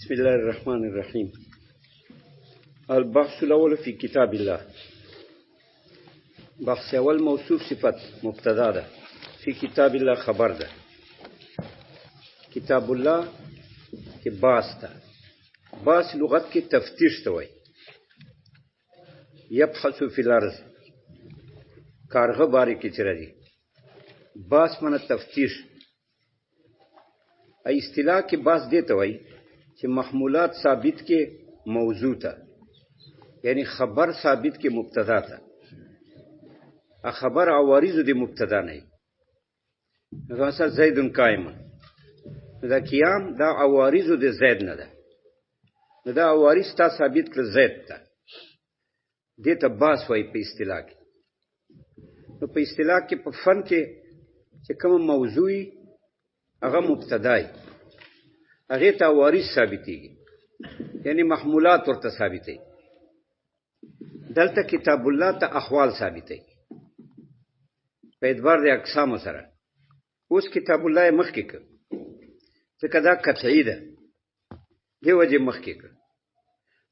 بسم الله الرحمن الرحيم. البحث الأول في كتاب الله. بحث اول موصوف صفت مبتدا ده، في كتاب الله خبر ده. کتاب الله کې باس ده. باس لغت کې تفتیش ته وایي. یبحث فی الارض کارغه باری کې چې راځي. باس معنی تفتیش. اصطلاح کې باس دې ته وایي چې محمولات ثابت کې موضوع ته، یعنی خبر ثابت کې مبتدا ته. خبر عوارض د مبتدا نه. مثلا زید قائم، دا قیام دا عوارض د زید نه ده. دا عوارض تا ثابت کړ زید ته. دې ته باس وایي په اصطلاح کې. نو په اصطلاح کې په فن کې چې کوم موضوعي هغه مبتدای، هغه ته عوارض ثابتېږي، یعنی محمولات ورته ثابتېږي. دلته کتاب الله ته احوال ثابتېږي په اعتبار د اقسام سره. اوس کتاب الله مخکې کړ ځکه دا قطعي ده، دې وجې مخکې کړ.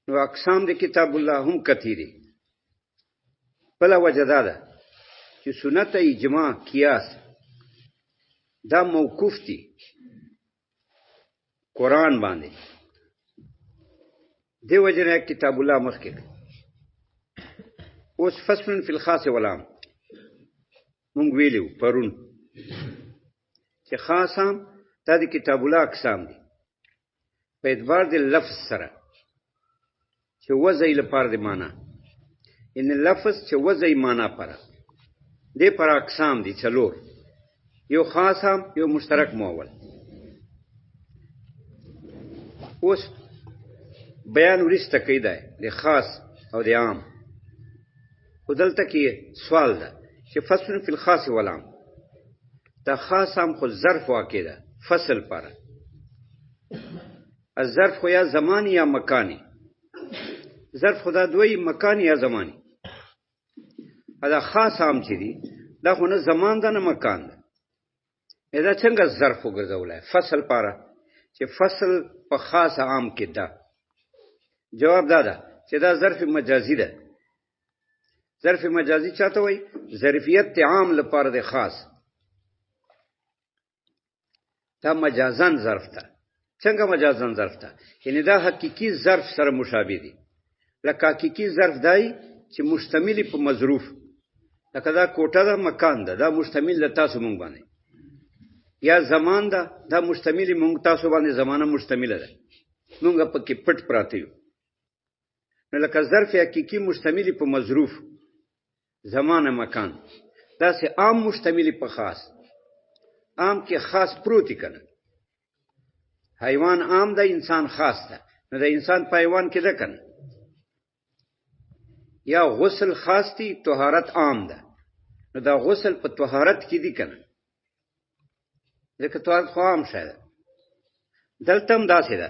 نو اقسام د کتاب الله هم قطعي دي. بله وجه دا ده چې سنت اجماع قیاس دا موقوف دي قرآن باندې. دې وجې نه کتاب الله مخکې کړ. اوس فصل فی الخاص والعام مونږ ویلو پرون چې خاص هم دا د کتاب الله اقسام دي په اعتبار د لفظ سره چې وضعی لپاره د معنا، ان لفظ چې وضعی معنا پره دې پر اقسام دي څلور. یو خاص هم، یو مشترک مؤول. اوس بیان ورسته کوي دی د خاص او د عام. خو دلته کې سوال ده چې فصل فی الخاص والعام، دا خاص هم خو ظرف واقع ده فصل پره. الظرف خو یا زمانی یا مکانی. ظرف خدا دوی مکانی یا زمانی. دا خاص هم چې دی دا خو نه زمان ده نه مکان ده. دا څنګه ظرف وګرځولای فصل پاره چې فصل په خاص عام کې ده؟ جواب دا ده چې دا ظرف مجازي ده. ظرف مجازي چاته وایي؟ ظرفیت عام لپاره د خاص. دا مجازن ظرف ده. څنګه مجازن ظرف ده؟ یعنی دا حقیقي ظرف سره مشابه دي. لکه حقیقي ظرف دی چې مشتمل په مظروف، لکه دا کوټه ده مکان ده، دا مشتمل له تاسو مونږ باندې. یا زمان ده، دا مشتمل مونږ تاسو باندې، زمانه مشتمله ده، مونږ پکې پټ پراته یو. نو لکه ظرف حقیقي مشتمل په مظروف زمانه مکان، دا سه عام مشتمل په خاص. عام کې خاص پروتي کنه. حیوان عام ده، انسان خاص ده. نو د انسان په حیوان کې ده کنه. یا غسل خاص دي، طهارت عام ده. نو دا غسل په طهارت کې دي کنه، ځکه طهارت خو عام شی ده. دلته هم داسې ده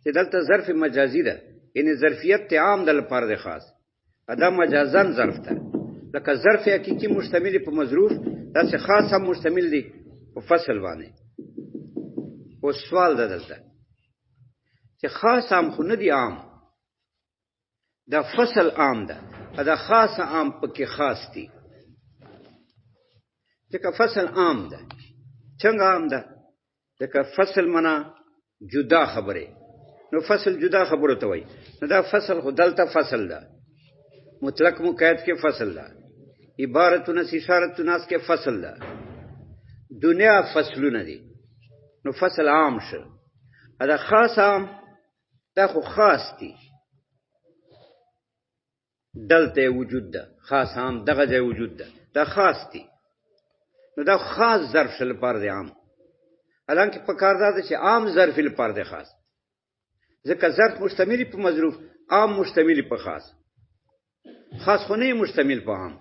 چې دلته ظرف مجازي ده، یعنی ظرفیت عام ده لپاره د خاص. دا مجازن ظرف ده. لکه ظرف حقیقي مشتمل په مظروف، داسې خاص هم مشتمل دي په فصل باندې. او سوال ده دلته چې خاص هم خو نه دي عام، دا فصل عام ده، دا خاص عام پکې خاص دي. ځکه فصل عام ده. څنګه عام ده؟ ځکه فصل منا جدا خبره. نو فصل جدا خبره ته وایي. نو دا فصل خو دلته فصل ده، مطلق مقید کې فصل ده، عبارت الناس اشارت الناس کې فصل ده. دنیا فصلونه دي. نو فصل عام شه. دا خاص عام دا خو خاص دي. دلته وجود ده، خاص عام دغه ځای وجود ده، دا خاص دي. نو دا خاص ظرف شل لپاره دی عام. حالانکه په کار ده چې عام ظرف لپاره دی خاص. ځکه ظرف مشتمل په مظروف، عام مشتمل په خاص. خاص خو نه مشتمل په عام.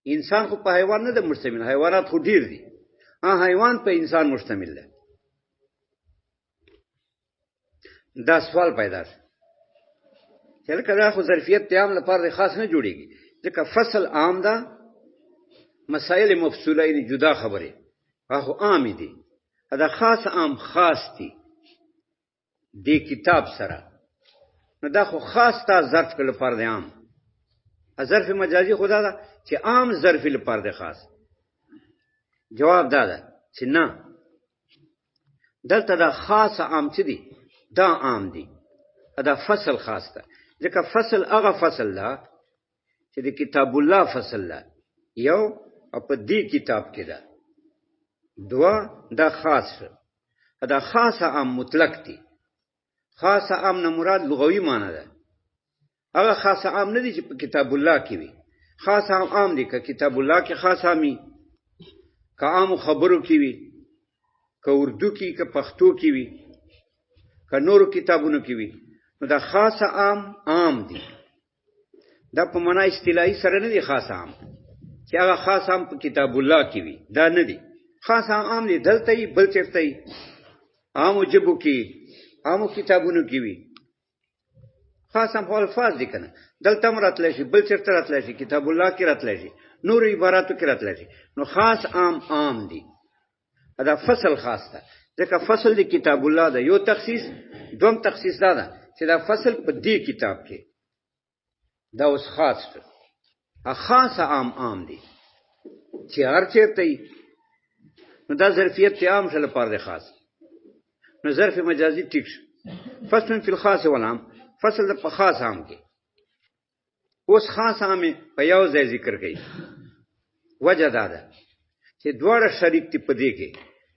انسان خو په حیوان نه ده مشتمل، حیوانات خو ډیر دي. حیوان په انسان مشتمل ده. دا سوال پیدا شي چې لکه دا خو ظرفیت عام لپاره د خاص نه جوړیږي، ځکه فصل عام ده، مسائل مفصوله یعنی جدا خبره هغه عام دي. دا خاص عام خاص دي. دې کتاب سره نو دا خو خاص تا ظرف کې لپاره دی عام ظرف مجازي خدا دا چې عام ظرف لپاره دی خاص جواب دا ده چې نه دلته دا خاص عام چې دی دا عام دی دا فصل خاص ده ځکه فصل هغه فصل ده چې د کتاب الله فصل ده یو په دې کتاب کې ده دوا دا خاص دا خاص عام مطلق دی خاص عام نه مراد لغوي معنی ده هغه خاص عام نه دی چې په کتاب الله کې وي خاص عام دی که کتاب الله کې خاص عامي که عام خبرو کې وي که اردو کې که پښتو کې وي که نورو کتابونو کې وي نو دا خاص عام دی دا په معنا اصطلاحي سره نه دی خاص عام چې هغه خاص عام په کتاب الله کې وي دا نه دی خاص عام دی دلته یې بل چېرته یې عامو جبو کې عامو کتابونو کې وي خاص عام خو الفاظ دي کنه دلته هم راتلی شي بل چېرته راتلی شي کتاب الله کې راتلی شي نورو عباراتو کې راتلی شي نو خاص عام دی دا فصل خاص ده ځکه فصل د کتاب الله ده یو تخصیص دوم تخصیص ده چې دا فصل په دې کتاب کې دا اوس خاص ده خاص عام دی چې هر چېرته نو دا ظرفیت ته عام شل پر دی خاص نو ظرف مجازي ټیک شو فصل فی الخاص والعام فصل په خاص عام کې اوس خاص عام په یو ځای ذکر کړي وجه دا ده چې دواړه شریک دي په دې کې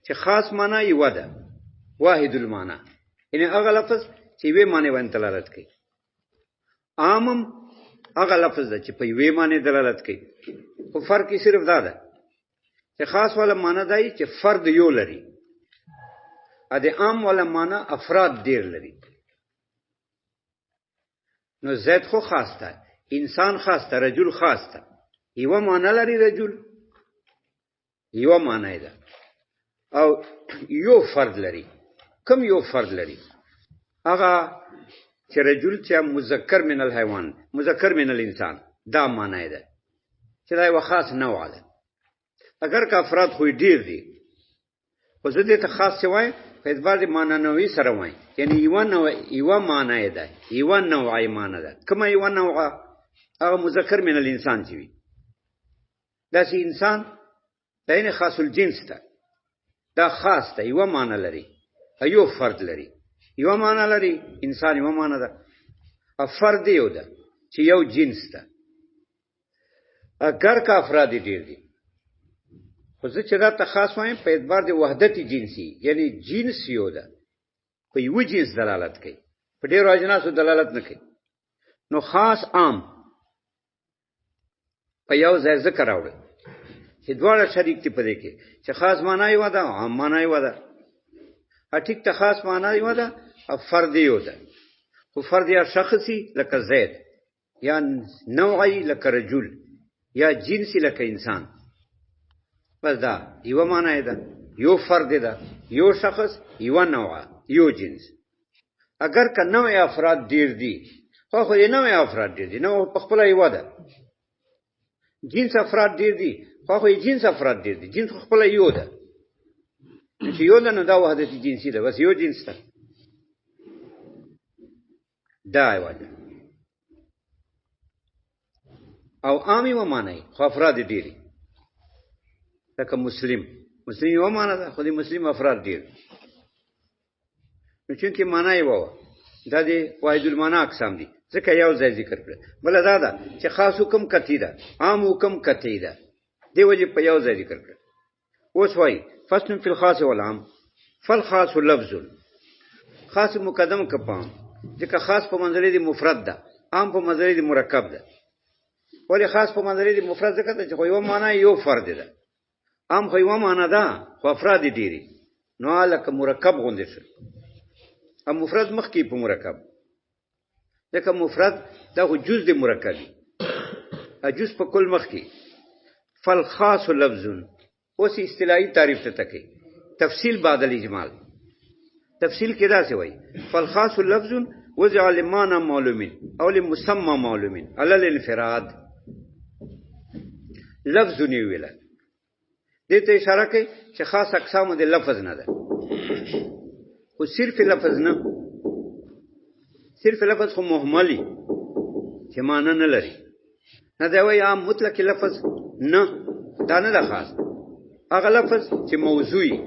چې خاص معنی یو ده واحد المعنی یعنی هغه لفظ چې وی معنی باندې دلالت کوي عامم هغه لفظ ده چې په یوې معنی دلالت کوي خو فرق یې صرف دا ده چې خاص والا معنی دی چې فرد یو لري ا د عام والا معنی افراد ډیر لري نو زید خو خاص ده انسان خاص ده رجل خاص ده یو معنی لري رجل یو معنی ده او یو فرد لري کم یو فرد لري هغه چې رجل چې مذکر من الحيوان مذکر من الانسان دا معنی ده چې دا یو خاص نوع ده اگر که افراد خو ډیر دي خو زه دې ته خاص وای په اعتبار د معنی نوعي سره وای یعنی یو معنی ده یو نوعي معنی ده کومه یو نوع هغه مذکر من الانسان چې وي دا چې انسان دا یې خاص الجنس ده دا خاص ده یو معنی لري ایو فرد لري یو معنی لري انسان یو معنی ده فرد یو ده چې یو جنس ده اگر کا افراد ډیر دي خو زه چې دا ته خاص وایم په اعتبار د وحدت جنسي یعنی جنس یو ده په یو جنس دلالت کوي په ډیرو اجناسو دلالت نه کوي نو خاص عام په یو ځای ذکر راوړي چې دواړه شریک دي په دې کې چې خاص معنی یو ده عام معنی یو ده ټیک ته خاص معنی یو ده او فرد یو ده خو فرد یا شخصي لکه زید یا نوعي لکه رجل یا جنسي لکه انسان بس دا یو معنی ده یو فرد ده یو شخص یو نوع یو جنس اگر که نوع افراد ډیر دي خو یې نوع افراد ډیر دي نو په خپل یو ده جنس افراد ډیر دي خو یې جنس افراد ډیر دي جنس خپل یو ده چې یو نه دا وحدت جنسي ده بس یو جنس ده دا وایي او عامي و معنی خو افراد ډیری لکه مسلم یو معنی ده خو د مسلم افراد ډیر نو چې معنی یو دا د واحد المعنی اقسام دي ځکه یو ځای ذکر کړ بل دا ده چې خاص حکم کتی ده عام حکم کتی ده دی وجه په یو ځای ذکر کړ اوس وای فصل فی الخاص والعام فالخاص لفظ خاص مقدم کپام ځکه خاص په منزله دی مفرد ده عام په منزله دی مرکب ده ولی خاص په منزله دی مفرد ځکه چې خو یو معنی یو فرد ده عام خو یو معنی ده خو افراد ډیری نو الکه مرکب غونډه شي ام مفرد مخکی په مرکب ځکه مفرد دا خو جز دی مرکبي ا جز په کل مخکی فالخاص لفظ اوس اصطلاحي تعریف ته تکي تفصیل بعد الاجمال تفصیل کې دا څه وایي فالخاص لفظ وضع لمعنى معلوم او لمسمى معلوم على الانفراد لفظ نیویل دې ته اشاره کوي چې خاص اقسام د لفظ نه ده خو صرف لفظ نه صرف لفظ خو مهملی چې معنا نه لري نه دی وایي عام مطلق لفظ نه دا نه ده خاص هغه لفظ چې موضوعي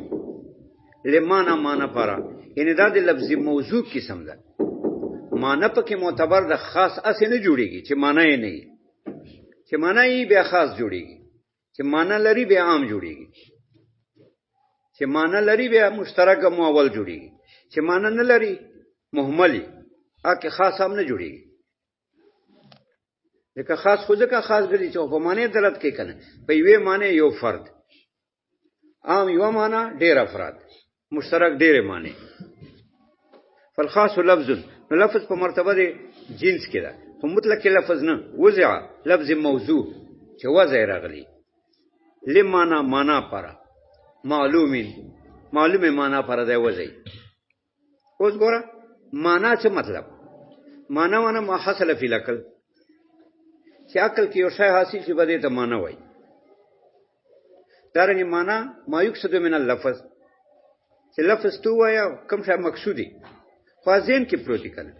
لمانا معنا پارا یعنی دا د لفظ موضوع قسم ده معنا پکې معتبر ده خاص اسې نه جوړیږي چې معنا یې نه وي چې معنا یې بیا خاص جوړیږي چې معنا لري بیا عام جوړیږي چې معنا لري بیا مشترک مؤول جوړیږي چې معنا نه لري مهملی اکه خاص هم نه جوړیږي لکه خاص خو ځکه خاص ګرځي چې په معنی دلالت کوي کنه په یوې معنی یو فرد عام یو معنی ډیر افراد مشترک ډیر معنی فالخاص لفظ لفظ په مرتبه دی جنس کې ده خو مطلق لفظ نه وضع لفظ موضوع چې وضع راغلی لمانا معنا پارا معلومه معنا پارا دی وضع اوس ګوره معنا څه مطلب معنا ما حصل فی العقل چې عقل کې یو شی حاصل شي بده ته معنا وای دارنګه معنا ما یقصد من اللفظ چې لفظ تو وایا کوم شی مقصودی خو ذهن کې پروت کړي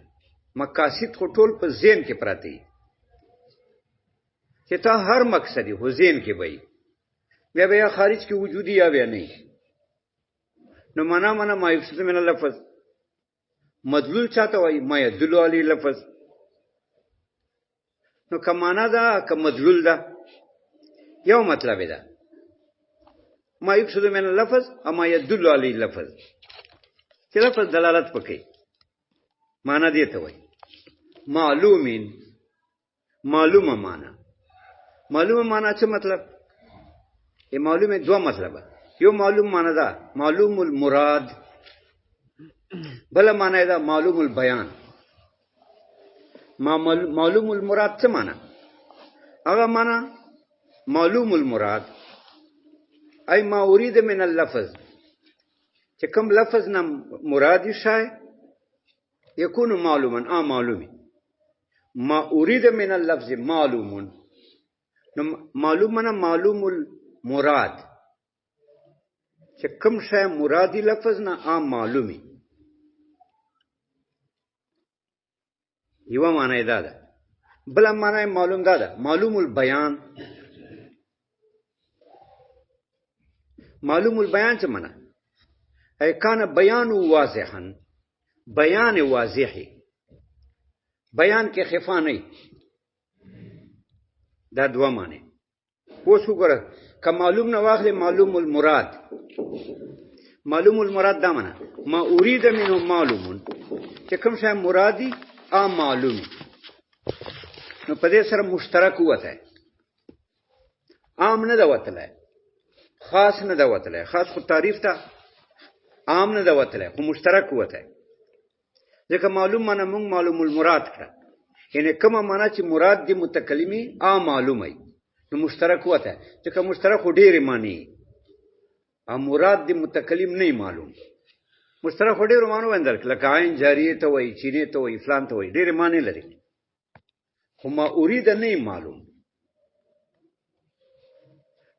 مقاصد خو ټول په ذهن کې پراته دي چې تا هر مقصدی هو ذهن کې وای بیا خارج کې وجودي یا بیا نه نو معنا ما یقصد من اللفظ مدلول چاته وای ما يدل علی لفظ نو کمانا دا که مدلول دا یو مطلب دا ما یقصد من اللفظ اما يدل علی لفظ چې لفظ دلالت پکې معنا دی ته وای معلومه معنا څه مطلب ای معلومه دو مطلب یو معلوم معنا دا معلوم المراد بل معنا دا معلوم البیان معلوم المراد څه معنا هغه معنا معلوم المراد ای ما اريد من اللفظ چې کوم لفظ نه مراد شای يكون معلوما معلومي ما اريد من اللفظ معلوم معلومنا معلوم المراد چې کوم شای مرادي لفظ نه معلومي یو معنی دا ده بل معنی معلوم دا ده معلوم البیان څه معنی ای کان بیان واضحا بیان واضحی بیان کې خفا نه دا دوا معنی اوس وګوره که معلوم نه واخلې معلوم المراد دا معنی ما اريد منه معلوم چې کوم شی مرادی معلومی نو په دې سره مشترک وته عام نه دا وتله خاص نه دا وتله خاص خو تعریف ته عام نه دا وتله خو مشترک وته ځکه معلوم معنا موږ معلوم المراد کړه یعنی کومه معنا چې مراد دی متکلمی معلومه نو مشترک وته ځکه مشترک ډېر معنی مراد دی متکلم نه معلوم مشترک ډېر معنی وندل لکه عین جاریه ته وای چینه ته وای فلان ته وای ډېر معنی لري خو ما اريد نه معلوم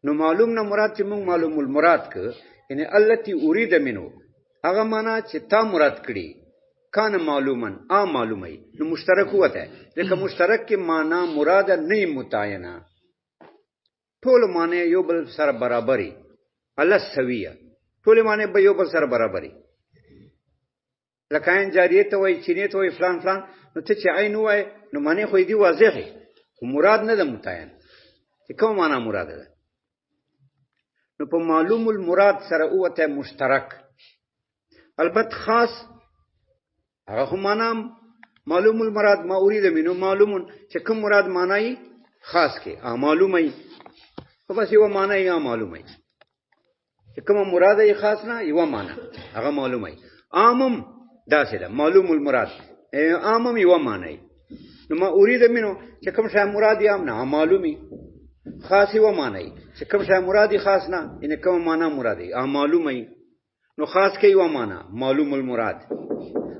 نو معلوم نه مراد چې موږ معلوم المراد ک یعنی التي اريد منه هغه معنا چې تا مراد کړي کان معلومن معلومه نو مشترک وته لکه مشترک کې معنا مراد نه متعینه ټول معنی یو بل سره برابرۍ الله سویه ټول معنی به یو بل سره برابرۍ لکه عین جاریه ته وای چینه ته وای فلان نو ته چې عین وای نو معنی خو دی واضحه خو مراد نه ده متعین چې کوم معنا مراد ده نو په معلوم المراد سره اوته مشترک البته خاص هغه خو معنا معلوم المراد ما اريد منه معلوم چې کوم مراد معنی خاص کې معلومه خو بس یو معنی معلومه چې کوم مراد یې خاص نه یو معنی هغه معلومه عامم دا څه ده معلوم المراد عامم یو معنی نو ما اريد منه چې کوم شی مراد یې نه معلومي خاص یو معنی چې کوم شی مراد خاص نه ان کوم معنی مراد یې معلومه نو خاص کې یو معنی معلوم المراد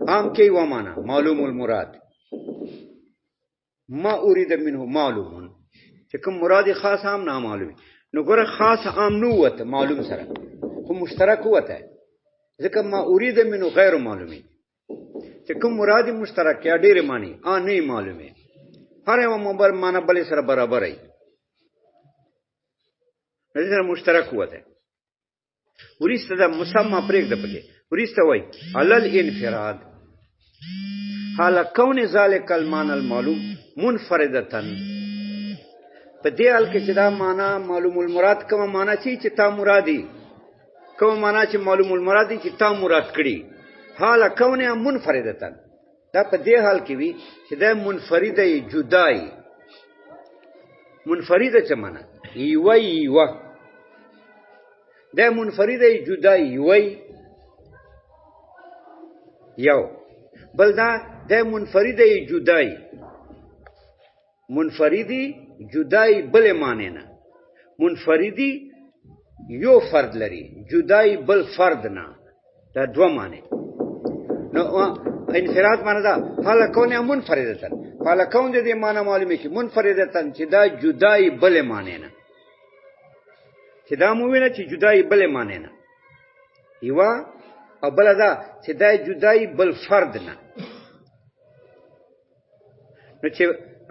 عام کې یو معنی معلوم المراد ما اريد منه معلوم چې کوم مراد خاص عام نه معلومي نو ګره خاص عام نو وته معلوم سره خو مشترک وته ځکه ما اريد منه غیر معلومي چې کوم مراد مشترک یا ډېر معنی نه معلومه هر یو معنی بل سره برابر ای نظر مشترک وته ورسته د مسمى پرېږ د پکې ورسته وای علل انفراد حال کون ذالک المعنى المعلوم منفردتن په دې حال کې چې دا معنا معلوم المراد کوم معنا چې تا مرادي کوم معنا چې معلوم المراد چې تا مراد کړي حال کونه منفردتن دا په دې حال کې وي چې دا منفرده جدای منفرده څه معنا یو دا منفرده جدای یو بل دا منفرده جدای منفردی جدای بل معنی نه منفردی یو فرد لري جدای بل فرد نه دا دو معنی نو انفراد معنی دا حال کونه منفردتن حال کون دې معنی معلومه کی منفردتن چې دا جدای بل معنی نه چې دا مو وینه چې جدای بل معنی نه یوا او بل دا چې دا جدای بل فرد نه نو چې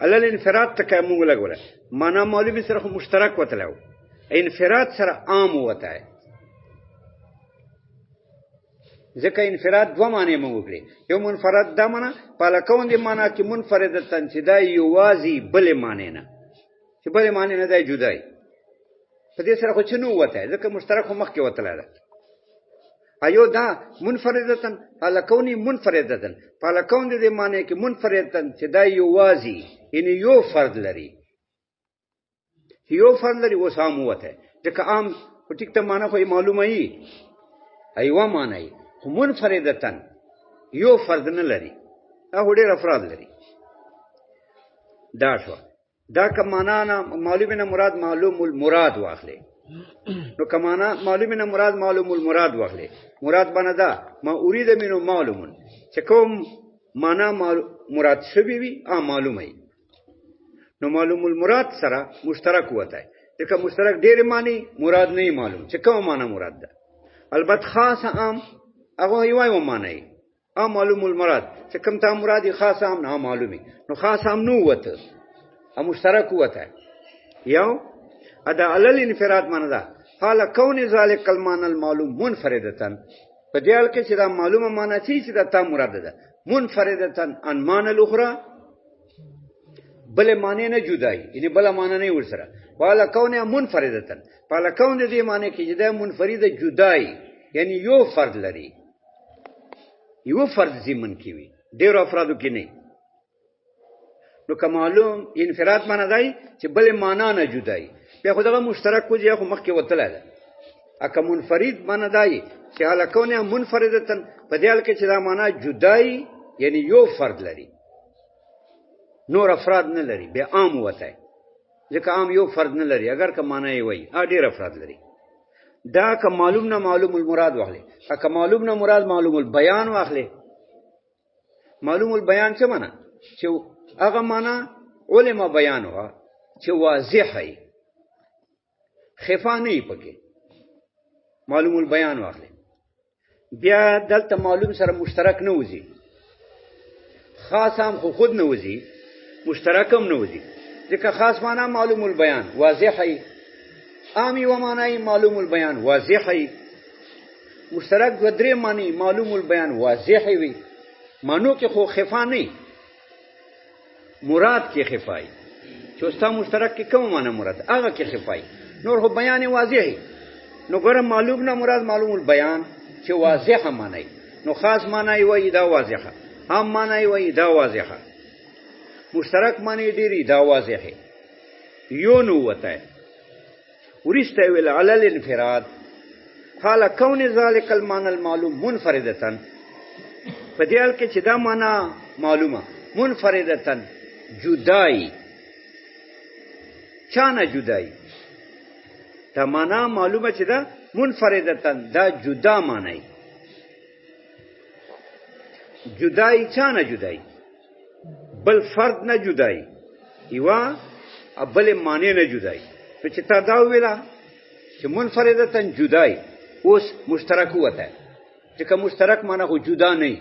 علل انفراد تک موږ لګوله معنا معلومه سره مشترک وتلو انفراد سره عام وته ہے ځکه انفراد دو معنی موږ کړی یو منفرد دا معنا پالکون دی معنا چې منفردتن چې دا یوازي بل معنی نه چې بل معنی نه دی جدای په دې سره خو چنو وته ځکه مشترک مخ کې وتل ده ایو دا منفردتن پالکونی منفردتن پالکون دی معنی کې منفردتن چې دا یوازي ان یو فرد لري یو فرد لري و سامو وته ځکه عام ټیک ته معنا خو معلومه ای ایو معنی منفردتن یو فرد نه لري هغه ډېر افراد لري دا شو دا کمانا معلومه نه مراد معلوم المراد واخلي نو کمانا معلومه نه مراد معلوم المراد واخلي مراد باندې دا ما اريد منه معلوم چې کوم معنا مراد شوی وي معلومه نو معلوم المراد سره مشترک وته ځکه مشترک ډېر معنی مراد نه معلوم چې کوم معنا مراد ده البته خاص عام هغه یو معنی معلوم المراد چې کوم ته مرادي خاص عام نه معلومي نو خاص عام نو وته مشترک وته یو ادا علل انفراد معنی ده حال کون ذالک المعنى المعلوم منفردتن په دې حال کې چې دا معلومه معنی چې دا تا مراد ده منفردتن ان معنی الاخرى بل معنی نه جدای یعنی بل معنی نه ورسره والا کون منفردتن والا کون دې معنی کې چې دا منفرده جدای یعنی یو فرد لري یو فرد زمن کی وي ډېر افرادو کې نه نو کمالوم انفراد معنی دی چې بل معنا نه جدای بیا خدای مشترک کو چې خو مخ کې وتل ده اکه منفرد معنی دی چې حالا کونه منفردتن په دې حال کې چې دا معنا جدای یعنی یو فرد لري نور افراد نه لري بیا عام وته ځکه عام یو فرد نه لري اگر که معنی وي ډېر افراد لري دا که معلوم نه معلوم المراد واخلي که معلوم نه مراد معلوم البیان واخلي معلوم البیان څه معنا چې هغه معنا علما بیان وا چې واضح وي خفا نه پکې معلوم البیان واخلي بیا دلته معلوم سره مشترک نه وځي خاص هم خود نه وځي مشترک هم نه وځي ځکه خاص معنا معلوم البیان واضح وي عامی و معنی معلوم البیان واضح وي مشترک و درې معنی معلوم البیان واضح وي مانو کې خو خفا نه مراد کې خفای چې استا مشترک کې کوم معنی مراد هغه کې خفای نور خو بیان واضح نو ګره معلوم نه مراد معلوم البیان چې واضح معنی نو خاص معنی وای دا واضحه عام معنی وای دا واضحه مشترک معنی ډیری دا واضحه یو نو وته ورسته ویل علل انفراد حال کون ذالک المعنى المعلوم منفردتن په دې حال کې چې دا معنا معلومه منفردتن جدای چانه جدای دا معنا معلومه چې دا منفردتن دا جدا معنی جدای چانه جدای بل فرد نه جدای ایوا بل معنی نه جدای نو چې تا دا ویلا چې منفردتن جدای اوس مشترک وته چې کوم مشترک معنی خو جدا نه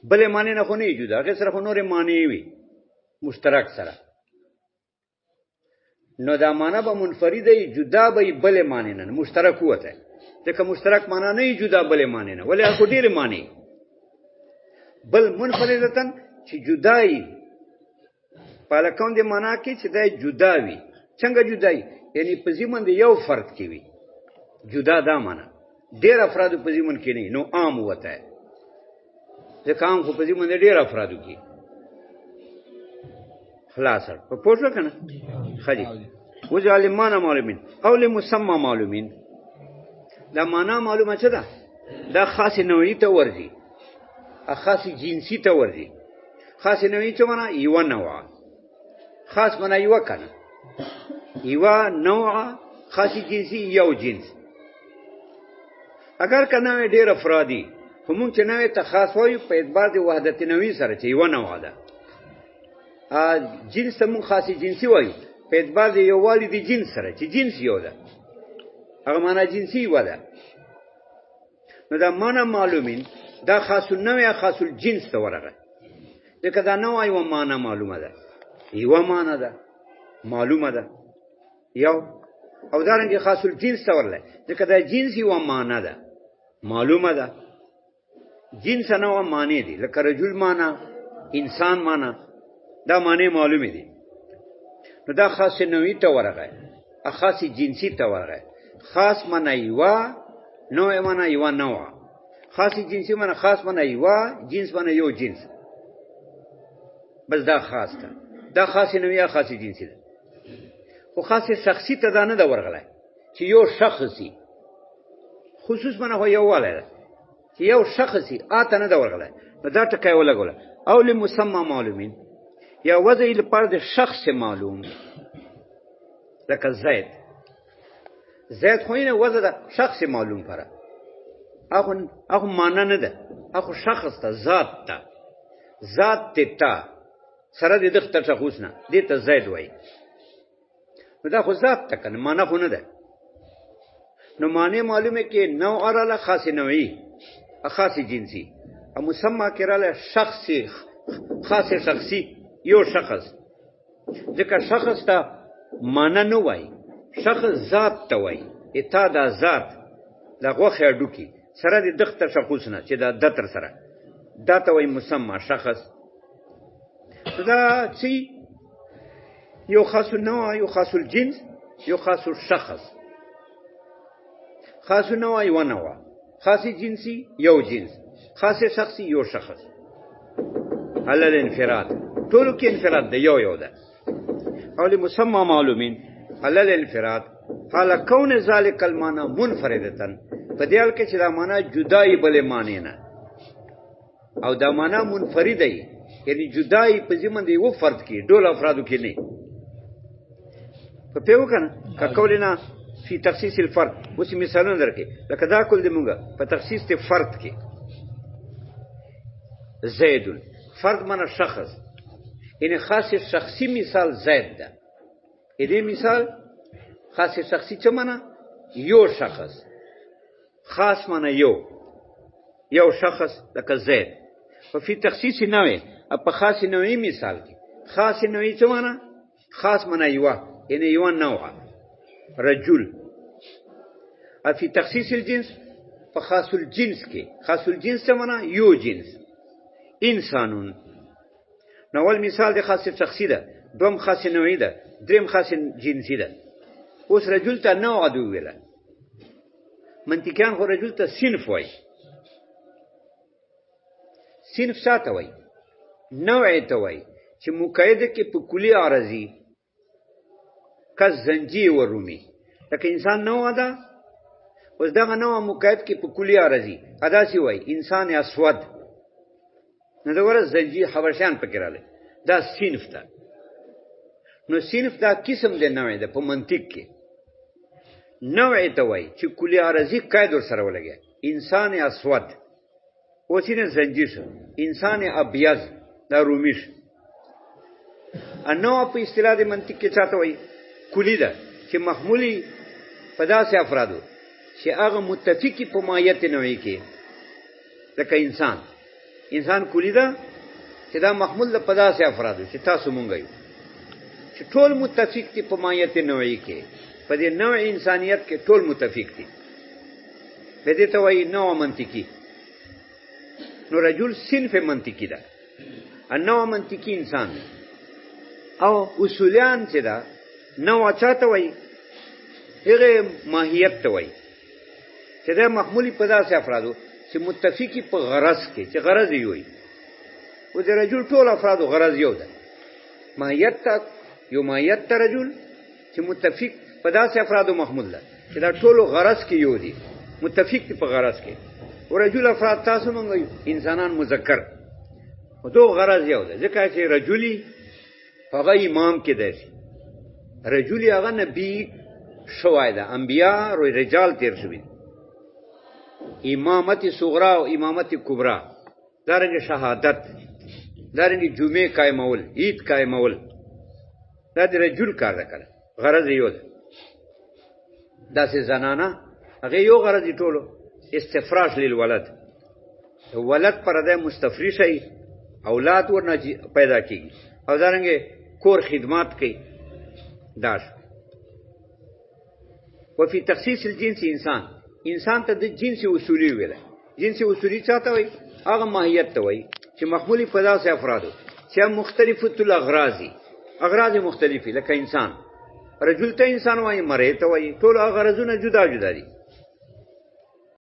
بلې معنی نه خو نه جدا هغې سره خو نورې معنی وي مشترک سره نو دا معنی به منفرده جدا به بلې معنی نه مشترک وته ځکه مشترک معنی نه جدا بلې معنی نه ولې هغه ډېرې معنی بل منفردتن چې جدای په لکون د معنا کې چې دا جدا وي څنګه جدای یعنی په ځمن د یو فرد کې وي جدا دا معنا ډېر افراد په ځمن کې نه نو عام وته ځکه عام خو په ځمن ډېر افرادو کې خلاص په پوښتنه کنه خالي وجعل معنا معلومین او لمسمى معلومین دا معنا معلومه څه ده دا خاص نوعی ته ورځي خاص جنسی ته ورځي خاص نوعی څه معنا یو نوع خاص معنا یو کنه یو نوع خاص جنسی یو جنس اگر کنه ډېر افرادی همون چې نوې ته خاص وایو په اعتبار د وحدت نوعی سره چې یو نوع ده جنس ته مون خاص جنسی وایو په اعتبار د یو والی د جنس سره چې جنس یو ده هغه معنا جنسی و ده نو دا معنا معلومین دا خاص النوع خاص الجنس ته ورغه دغه دا نوع یو معنا معلومه ده یو معنا ده معلومه ده یو او دا رنګ خاص الجنس ته ورله دغه دا جنس یو معنا ده معلومه ده جنس نوع معنی دي لکه رجل معنا انسان معنا دا معنی معلومه دي نو دا خاص نوعی ته ورغه خاص جنسی ته ورغه خاص معنی یو نوع معنی یو نوع خاص جنسی معنی خاص معنی یو جنس معنی یو جنس بس دا خاص ده دا خاص نوعی خاص جنسی ده خو خاص شخصی ته دا نه ده ورغله چې یو شخصي خصوص معنی هو یو واله ده چې یو شخصي آته نه ده ورغله دا ټکی ولګوله او لمسمى معلومین یا وضع لپاره د شخص معلوم لکه زید خو نه وضع د شخص معلوم پره اخو معنا نه ده اخو شخص ته ذات ته سره د دغه تشخص نه دې ته زید وای نو دا خو ذات ته کنه معنا خو نه ده نو معنی معلومه کې نوع اراله خاص نوعی خاص جنسی او مسمى کراله شخصي خاص شخصي یو شخص ځکه شخص ته معنا نه وای شخص ذات ته وای اته دا ذات دا غوخه ډوکی سره د دغه تشخص نه چې دا د تر سره دا ته وای مسمى شخص دا چې یو خاص النوع یو خاص الجنس یو خاص الشخص خاص النوع یو نوع خاص جنسی یو جنس خاص شخصی یو شخص علل الانفراد ټولو کې انفراد ده یو ده او لمسمى معلومین علل الانفراد حال کون ذالک المعنى منفردتن په دې حال کې چې دا معنا جدای بلې معنی نه او دا معنا منفرد دی یعنی جدای په ځمن دی و فرد کې ډول افرادو کې نه په پیو کنه کا کولینا فی تخصیص الفرد اوس مثالونه درکې لکه دا کول دی مونږه په تخصیص ته فرد کې زید فرد معنا شخص یعنی خاص شخصی مثال زید ده دې مثال خاص شخصی څه معنا یو شخص خاص معنا یو شخص لکه زید او فی تخصیص نوع په خاص نوعی مثال کې خاص نوعی څه معنا خاص معنا یعنی یو نوع رجل او فی تخصیص الجنس په خاص الجنس کې خاص الجنس څه معنا یو جنس انسانون نوول مثال د خاص شخصی ده دوم خاص نوعی ده دریم خاص جنسی ده اوس رجل ته نوع دو ویله منطقیان خو رجل ته صنف وای صنف ساته وای نوع ته وای چې مقیده کې په کلی عارضی کس زنجی و رومی لکه انسان نوع ده اوس دغه نوع مقید کې په کلی عارضی ادا سی وای انسان اسود نو دا ور زنجی حبشان پکې رااله دا صنف ده نو صنف دا قسم دی نوع ده په منطق کې نوع ته وای چې کلی عارضی قید سره ولګي انسان اسود اوسینه زنجی شو انسان ابیض دا رومیش انو په اصطلاح د منطق کې چاته وای کلی ده چې محمولی په داسې افرادو چې هغه متفقی په ماهیت نوعی کې لکه انسان انسان کلی ده چې دا محمول ده په داسې افرادو چې تاسو مونږ یو چې ټول متفق دي په ماهیت نوعي کې په دې نوع انسانیت کې ټول متفق دي به دې ته وایي نوع منطقي نو رجل صنف منطقي ده النوع منطقي انسان ده او اصولیان چې ده نوع چاته وایي هغه ماهیت ته وایي چې دا محمولی په داسې افرادو چې متفقی په غرض کې چې غرض یې وي او د رجل ټول افرادو غرض یو ده ماهیت ته یو ماهیت ته رجل چې متفق په داسې افرادو محمول ده چې دا ټول غرض کې یو دي متفق دي په غرض کې او رجل افراد تاسو مونږ انسانان مذکر او دو غرض یو ده ځکه چې رجلی هغه امام کې دی رجلی هغه نبی شوای ده انبیا او رجال تیر شوی امامت صغرا او امامت کبرا دارنګه شهادت دارنګه جمعه قائمول عید قائمول دا د رجل کار ده کړه غرض یو ده داسې زنانه هغه یو غرض ټولو استفراش للولد ولد پر ده مستفری شي اولاد ورنه پیدا کیږي او دارنګه کور خدمات کوي داش وفي تخصيص الجنس انسان ته د جنس اصولي ویل جنس اصولي چاته وي هغه ماهیت ته وي چې محمولي په داسې افرادو چې مختلفه اغراض مختلفه لکه انسان رجل ته انسان وایي مړی ته وایي ټول غرضونه جدا جدا دي